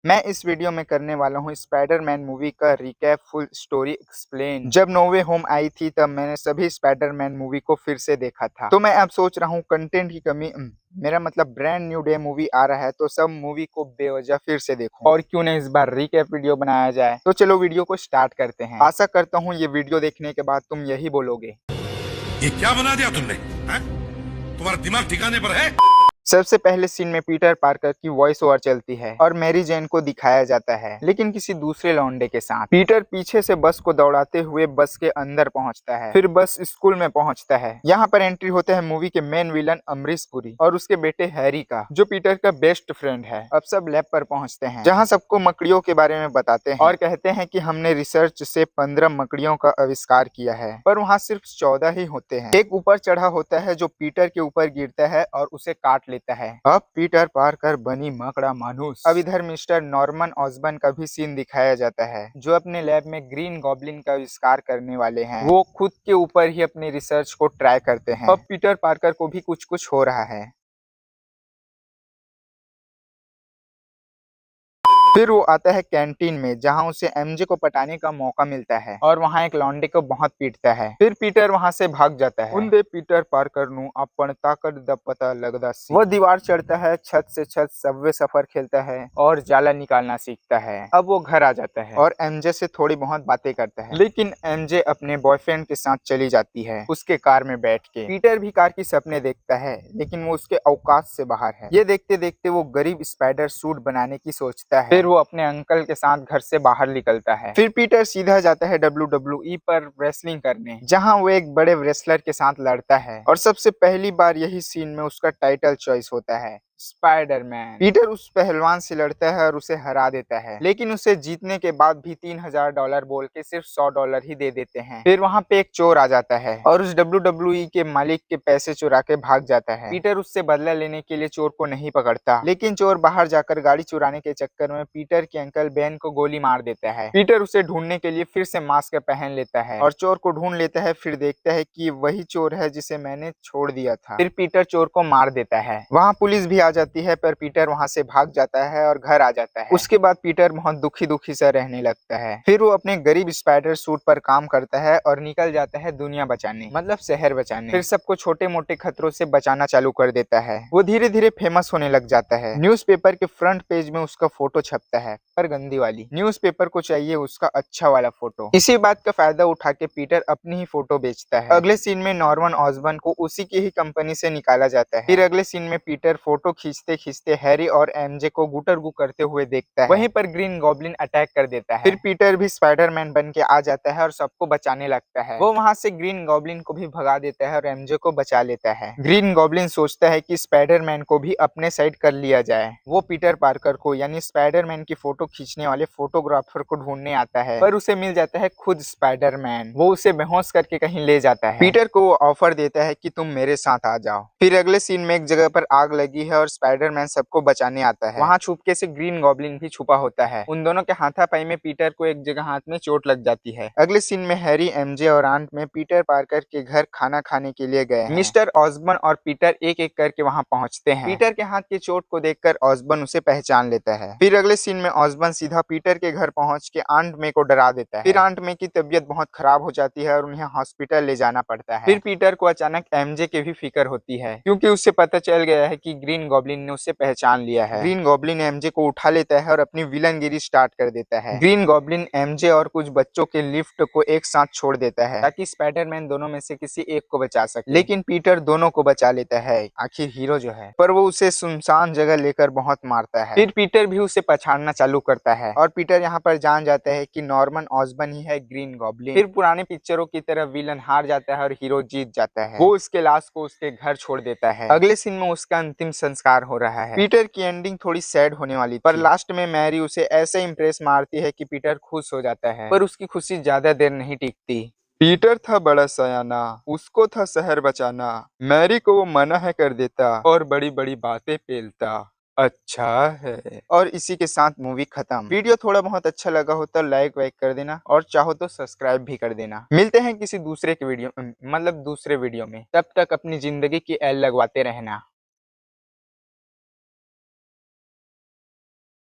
मैं इस वीडियो में करने वाला हूँ स्पाइडरमैन मूवी का रिकैप फुल स्टोरी एक्सप्लेन। जब नो वे होम आई थी तब मैंने सभी स्पाइडरमैन मूवी को फिर से देखा था, तो मैं अब सोच रहा हूँ कंटेंट की कमी मेरा मतलब ब्रांड न्यू डे मूवी आ रहा है तो सब मूवी को बेवजह फिर से देखूं, और क्यों नहीं इस बार रिकैप वीडियो बनाया जाए। तो चलो वीडियो को स्टार्ट करते हैं। आशा करता हूँ ये वीडियो देखने के बाद तुम यही बोलोगे, ये क्या बना दिया तुमने? हैं? तुम्हारा दिमाग ठिकाने पर है? सबसे पहले सीन में पीटर पार्कर की वॉइस ओवर चलती है और मैरी जेन को दिखाया जाता है, लेकिन किसी दूसरे लौंडे के साथ। पीटर पीछे से बस को दौड़ाते हुए बस के अंदर पहुंचता है, फिर बस स्कूल में पहुंचता है। यहाँ पर एंट्री होता है मूवी के मेन विलन अमरीश पुरी और उसके बेटे हैरी का, जो पीटर का बेस्ट फ्रेंड है। अब सब लैब पर पहुंचते हैं, जहाँ सबको मकड़ियों के बारे में बताते हैं और कहते हैं कि हमने रिसर्च से 15 मकड़ियों का आविष्कार किया है, पर वहाँ सिर्फ 14 ही होते हैं। एक ऊपर चढ़ा होता है जो पीटर के ऊपर गिरता है और उसे काट लेता है। अब पीटर पार्कर बनी मकड़ा मानुस। अब इधर मिस्टर नॉर्मन ऑसबर्न का भी सीन दिखाया जाता है, जो अपने लैब में ग्रीन गॉब्लिन का आविष्कार करने वाले हैं। वो खुद के ऊपर ही अपनी रिसर्च को ट्राई करते हैं। अब पीटर पार्कर को भी कुछ कुछ हो रहा है। फिर वो आता है कैंटीन में, जहाँ उसे एमजे को पटाने का मौका मिलता है और वहाँ एक लौंडे को बहुत पीटता है। फिर पीटर वहाँ से भाग जाता है। उनदे पीटर पार्कर नु अपन ताकत द पता लगदा सी। वो दीवार चढ़ता है, छत से छत सबवे सफर खेलता है और जाला निकालना सीखता है। अब वो घर आ जाता है और एमजे से थोड़ी बहुत बातें करता है, लेकिन एमजे अपने बॉयफ्रेंड के साथ चली जाती है उसके कार में बैठ के। पीटर भी कार की सपने देखता है, लेकिन वो उसके औकात से बाहर है। ये देखते देखते वो गरीब स्पाइडर सूट बनाने की सोचता है। फिर वो अपने अंकल के साथ घर से बाहर निकलता है। फिर पीटर सीधा जाता है WWE पर रेसलिंग करने, जहां वो एक बड़े रेसलर के साथ लड़ता है और सबसे पहली बार यही सीन में उसका टाइटल चॉइस होता है, स्पाइडरमैन। पीटर उस पहलवान से लड़ता है और उसे हरा देता है, लेकिन उसे जीतने के बाद भी $3000 बोल के सिर्फ $100 ही दे देते हैं। फिर वहाँ पे एक चोर आ जाता है और उस WWE के मालिक के पैसे चुरा के भाग जाता है। पीटर उससे बदला लेने के लिए चोर को नहीं पकड़ता, लेकिन चोर बाहर जाकर गाड़ी चुराने के चक्कर में पीटर के अंकल बेन को गोली मार देता है। पीटर उसे ढूंढने के लिए फिर से मास्क पहन लेता है और चोर को ढूंढ लेता है। फिर देखता है कि वही चोर है जिसे मैंने छोड़ दिया था। फिर पीटर चोर को मार देता है। वहाँ पुलिस भी आ जाती है, पर पीटर वहाँ से भाग जाता है और घर आ जाता है। उसके बाद पीटर बहुत दुखी दुखी सा रहने लगता है। फिर वो अपने गरीब स्पाइडर सूट पर काम करता है और निकल जाता है दुनिया बचाने, मतलब शहर बचाने। फिर सबको छोटे मोटे खतरों से बचाना चालू कर देता है। वो धीरे धीरे फेमस होने लग जाता है। न्यूज़पेपर के फ्रंट पेज में उसका फोटो छपता है, पर गंदी वाली। न्यूज़पेपर को चाहिए उसका अच्छा वाला फोटो। इसी बात का फायदा उठा के पीटर अपनी ही फोटो बेचता है। अगले सीन में नॉर्मन ऑसबर्न को उसी की ही कंपनी से निकाला जाता है। फिर अगले सीन में पीटर फोटो खींचते खींचते हैरी और एमजे को गुटरगू करते हुए देखता है। वहीं पर ग्रीन गॉब्लिन अटैक कर देता है। फिर पीटर भी स्पाइडरमैन बन के आ जाता है और सबको बचाने लगता है। वो वहां से ग्रीन गॉब्लिन को भी भगा देता है और एमजे को बचा लेता है। ग्रीन गॉब्लिन सोचता है कि स्पाइडरमैन को भी अपने साइड कर लिया जाए। वो पीटर पार्कर को यानी स्पाइडरमैन की फोटो खींचने वाले फोटोग्राफर को ढूंढने आता है, पर उसे मिल जाता है खुद स्पाइडरमैन। वो उसे बेहोश करके कहीं ले जाता है। पीटर को वो ऑफर देता है कि तुम मेरे साथ आ जाओ। फिर अगले सीन में एक जगह पर आग लगी है और स्पाइडरमैन सबको बचाने आता है। वहाँ छुपके से ग्रीन गॉब्लिन भी छुपा होता है। उन दोनों के हाथापाई में पीटर को एक जगह हाथ में चोट लग जाती है। अगले सीन में हैरी, एमजे और आंट में पीटर पार्कर के घर खाना खाने के लिए गए हैं। मिस्टर ऑसबर्न और पीटर एक एक करके वहाँ पहुँचते हैं। पीटर के हाथ की चोट को देखकर ऑसबर्न उसे पहचान लेता है। फिर अगले सीन में ऑसबर्न सीधा पीटर के घर पहुँच के आंट मे को डरा देता है। फिर आंट मे की तबीयत बहुत खराब हो जाती है और उन्हें हॉस्पिटल ले जाना पड़ता है। फिर पीटर को अचानक एमजे की भी फिक्र होती है, क्योंकि उसे पता चल गया है कि ग्रीन गॉब्लिन ने उसे पहचान लिया है। ग्रीन गॉब्लिन एमजे को उठा लेता है और अपनी विलनगिरी स्टार्ट कर देता है। ग्रीन गॉब्लिन एमजे और कुछ बच्चों के लिफ्ट को एक साथ छोड़ देता है ताकि स्पाइडरमैन दोनों में से किसी एक को बचा सके, लेकिन पीटर दोनों को बचा लेता है, आखिर हीरो जो है। पर वो उसे सुनसान जगह लेकर बहुत मारता है। फिर पीटर भी उसे पछाड़ना चालू करता है और पीटर यहाँ पर जान जाता है कि नॉर्मन ऑसबर्न ही है ग्रीन गॉब्लिन। फिर पुराने पिक्चरों की तरह विलन हार जाता है और हीरो जीत जाता है। वो उसके लाश को उसके घर छोड़ देता है। अगले सीन में उसका अंतिम संस्कार हो रहा है। पीटर की एंडिंग थोड़ी सैड होने वाली थी, पर लास्ट में मैरी उसे ऐसे इंप्रेस मारती है कि पीटर खुश हो जाता है, पर उसकी खुशी ज्यादा देर नहीं टिकती। पीटर था बड़ा सयाना, उसको था शहर बचाना, मैरी को वो मना है कर देता और बड़ी बड़ी बातें पेलता। अच्छा है। और इसी के साथ मूवी खत्म। वीडियो थोड़ा बहुत अच्छा लगा हो तो लाइक वाइक कर देना और चाहो तो सब्सक्राइब भी कर देना। मिलते हैं किसी दूसरे के वीडियो मतलब दूसरे वीडियो में। तब तक अपनी जिंदगी की एल लगवाते रहना।